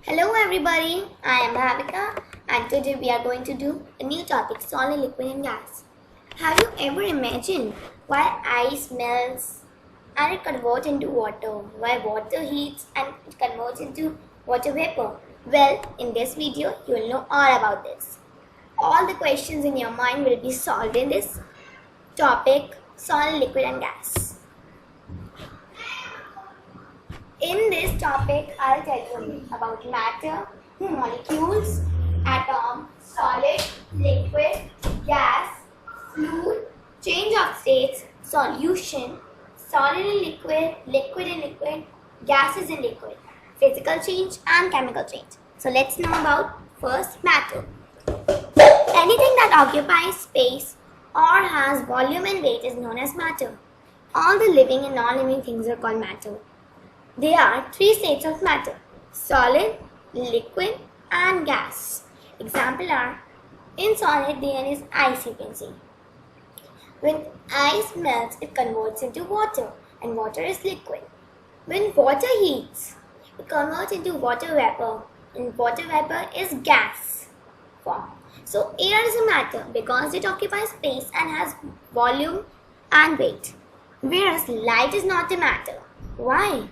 Hello everybody, I am Bhavika and today we are going to do a new topic, solid, liquid and gas. Have you ever imagined why ice melts and it converts into water, why water heats and it converts into water vapor? Well, in this video you will know all about this. All the questions in your mind will be solved in this topic, solid, liquid and gas. In this topic, I'll tell you about matter, molecules, atom, solid, liquid, gas, fluid, change of states, solution, solid and liquid, liquid and liquid, gases and liquid, physical change and chemical change. So let's know about first matter. Anything that occupies space or has volume and weight is known as matter. All the living and non-living things are called matter. There are three states of matter: solid, liquid and gas. Example are, in solid there is ice, you can see. When ice melts, it converts into water and water is liquid. When water heats, it converts into water vapor and water vapor is gas form. So air is a matter because it occupies space and has volume and weight. Whereas light is not a matter. Why?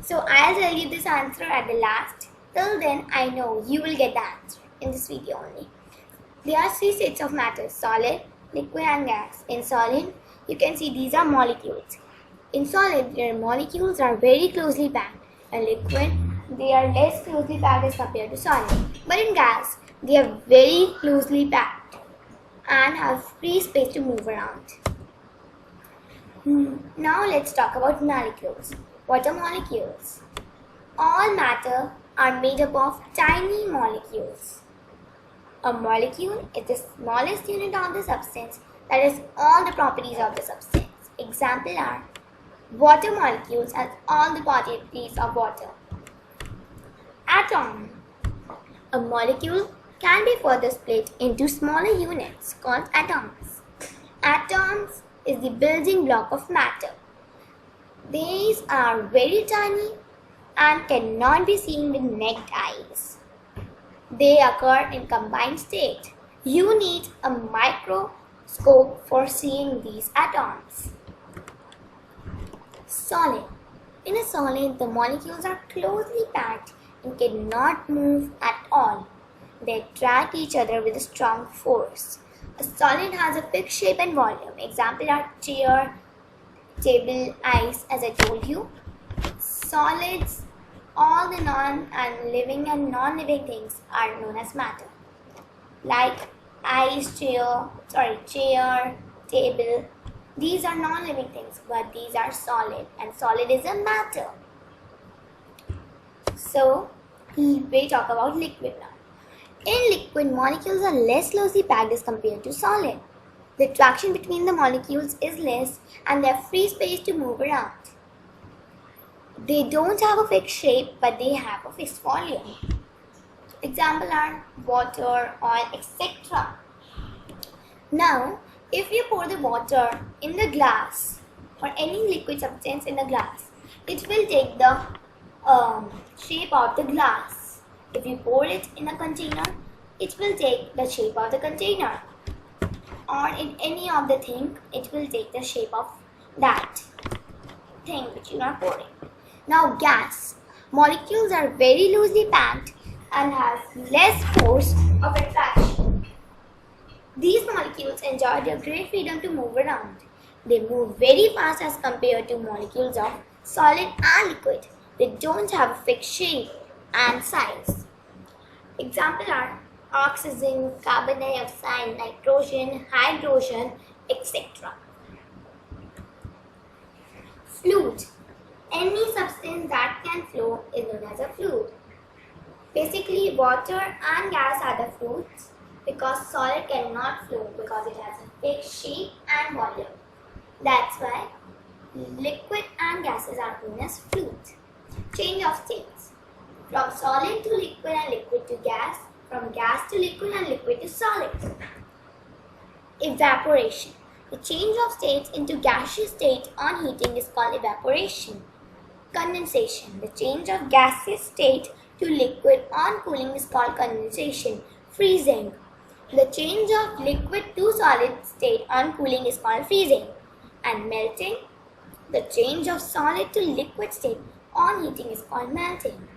So I'll tell you this answer at the last. Till then, I know you will get the answer in this video only. There are three states of matter: solid, liquid and gas. In solid, you can see these are molecules. In solid, their molecules are very closely packed. In liquid, they are less closely packed as compared to solid. But in gas, they are very closely packed and have free space to move around. Now let's talk about molecules. What are molecules? All matter are made up of tiny molecules. A molecule is the smallest unit of the substance that has all the properties of the substance. Example are, water molecules has all the properties of water. Atom. A molecule can be further split into smaller units called atoms. Atoms is the building block of matter. These are very tiny and cannot be seen with naked eyes. They occur in combined state. You need a microscope for seeing these atoms. Solid. In a solid, the molecules are closely packed and cannot move at all. They attract each other with a strong force. A solid has a fixed shape and volume. Examples are chair, table, ice, as I told you. Solids, all the living and non-living things are known as matter. Like ice, chair, table. These are non-living things, but these are solid, and solid is a matter. So, we talk about liquid now. In liquid, molecules are less closely packed as compared to solid. The attraction between the molecules is less and they have free space to move around. They don't have a fixed shape, but they have a fixed volume. Examples are water, oil, etc. Now, if you pour the water in the glass or any liquid substance in the glass, it will take the shape of the glass. If you pour it in a container, it will take the shape of the container. Or in any of the thing, it will take the shape of that thing which you are pouring. Now gas. Molecules are very loosely packed and have less force of attraction. These molecules enjoy their great freedom to move around. They move very fast as compared to molecules of solid and liquid. They don't have a fixed shape and size. Examples are oxygen, carbon dioxide, nitrogen, hydrogen, etc. Fluid. Any substance that can flow is known as a fluid. Basically, water and gas are the fluids because solid cannot flow because it has a fixed shape and volume. That's why liquid and gases are known as fluids. Change of states. From solid to liquid and liquid to gas. From gas to liquid and liquid to solid. Evaporation. The change of states into gaseous state on heating is called evaporation. Condensation. The change of gaseous state to liquid on cooling is called condensation. Freezing. The change of liquid to solid state on cooling is called freezing. And melting. The change of solid to liquid state on heating is called melting.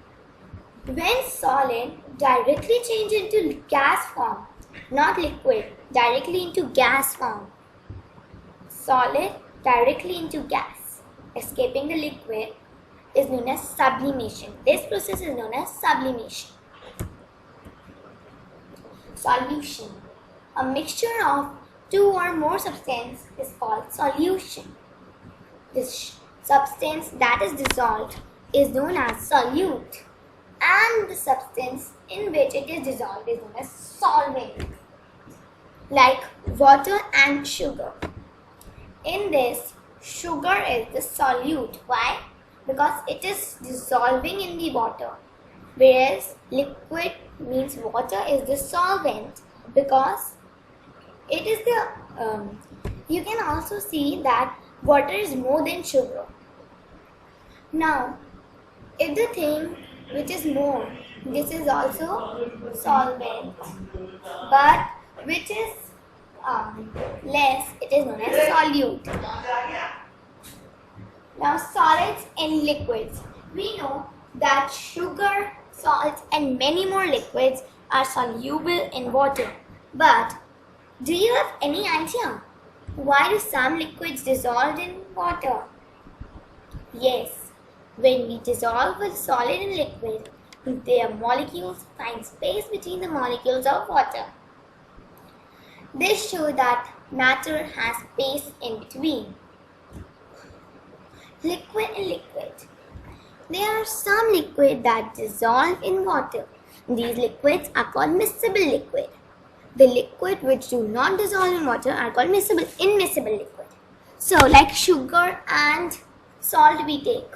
When solid directly change into gas form, not liquid, directly into gas form. Solid directly into gas, escaping the liquid, is known as sublimation. This process is known as sublimation. Solution. A mixture of two or more substances is called solution. This substance that is dissolved is known as solute, and the substance in which it is dissolved is known as solvent, like water and sugar. In this, sugar is the solute. Why? Because it is dissolving in the water, whereas liquid means water is the solvent, because it is the you can also see that water is more than sugar. Now, if the thing which is more, this is also solvent, but which is less, it is known as solute. Now, solids and liquids. We know that sugar, salt and many more liquids are soluble in water. But do you have any idea why do some liquids dissolve in water? Yes, when we dissolve a solid in liquid, their molecules find space between the molecules of water. This shows that matter has space in between. Liquid and liquid. There are some liquids that dissolve in water. These liquids are called miscible liquid. The liquid which do not dissolve in water are called immiscible liquid. So, like sugar and salt we take,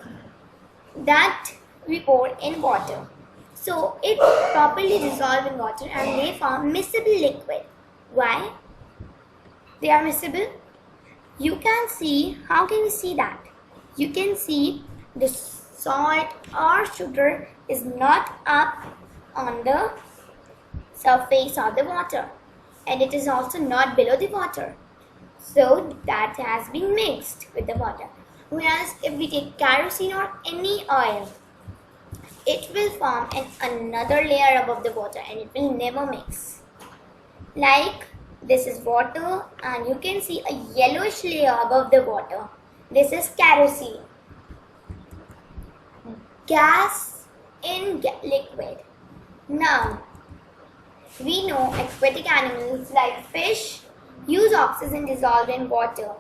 that we pour in water. So, it properly dissolves in water and they form miscible liquid. Why? They are miscible. You can see, how can you see that? You can see the salt or sugar is not up on the surface of the water, and it is also not below the water. So that has been mixed with the water. Whereas if we take kerosene or any oil, it will form another layer above the water and it will never mix. Like this is water and you can see a yellowish layer above the water. This is kerosene. Gas in liquid. Now, we know aquatic animals like fish use oxygen dissolved in water.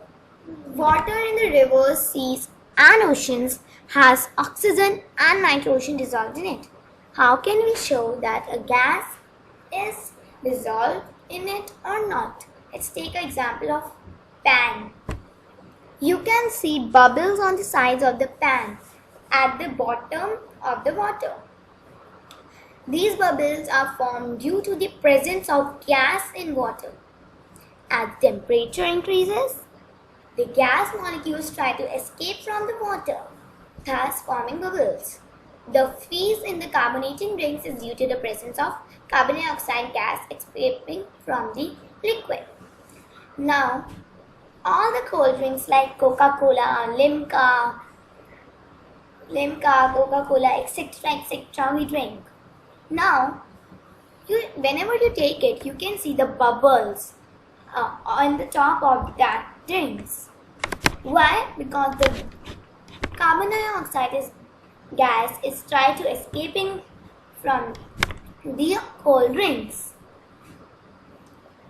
Water in the rivers, seas and oceans has oxygen and nitrogen dissolved in it. How can we show that a gas is dissolved in it or not? Let's take an example of pan. You can see bubbles on the sides of the pan at the bottom of the water. These bubbles are formed due to the presence of gas in water. As temperature increases, the gas molecules try to escape from the water, thus forming bubbles. The freeze in the carbonating drinks is due to the presence of carbon dioxide gas escaping from the liquid. Now, all the cold drinks like Coca-Cola, Limca, Coca-Cola, etc. we drink. Now, whenever you take it, you can see the bubbles on the top of that drinks. Why? Because the carbon dioxide gas is trying to escaping from the cold drinks.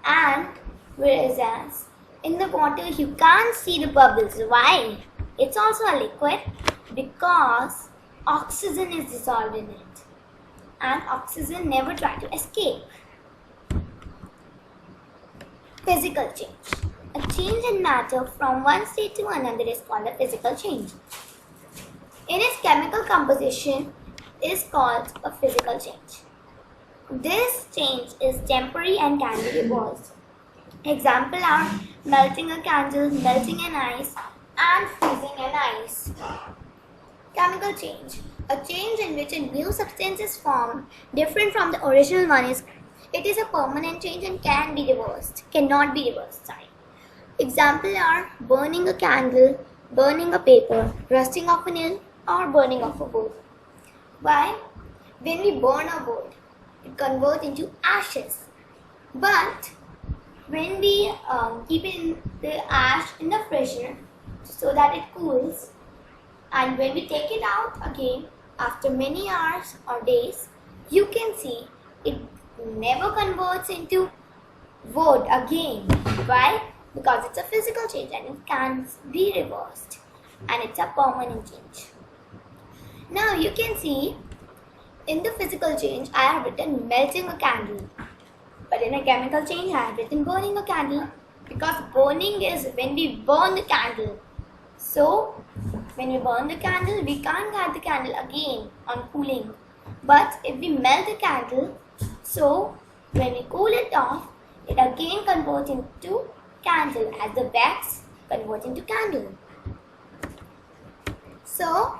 And whereas in the water you can't see the bubbles. Why? It's also a liquid because oxygen is dissolved in it. And oxygen never try to escape. Physical change. A change in matter from one state to another is called a physical change. In its chemical composition is called a physical change. This change is temporary and can be reversed. Example are melting a candle, melting an ice, and freezing an ice. Chemical change. A change in which a new substance is formed different from the original one is a permanent change and cannot be reversed. Examples are burning a candle, burning a paper, rusting of a nail, or burning of a wood. Why? When we burn a wood, it converts into ashes. But when we keep in the ash in the freezer so that it cools, and when we take it out again after many hours or days, you can see it never converts into wood again. Why? Because it's a physical change and it can't be reversed, and it's a permanent change. Now you can see in the physical change I have written melting a candle, but in a chemical change I have written burning a candle, because burning is when we burn the candle. So when we burn the candle, we can't have the candle again on cooling. But if we melt the candle, so when we cool it off, it again converts into candle as the wax converts into candle. So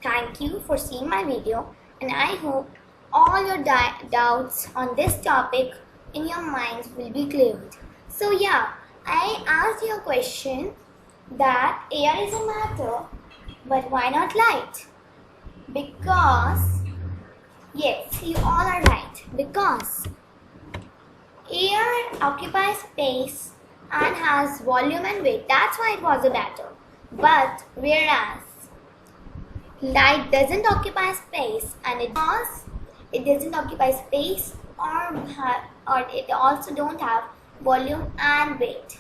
thank you for seeing my video, and I hope all your doubts on this topic in your minds will be cleared. So yeah, I asked you a question that air is a matter, but why not light? Because, yes, you all are right. Because air occupies space and has volume and weight. That's why it was a matter. But whereas light doesn't occupy space, and it doesn't occupy space or it also don't have volume and weight.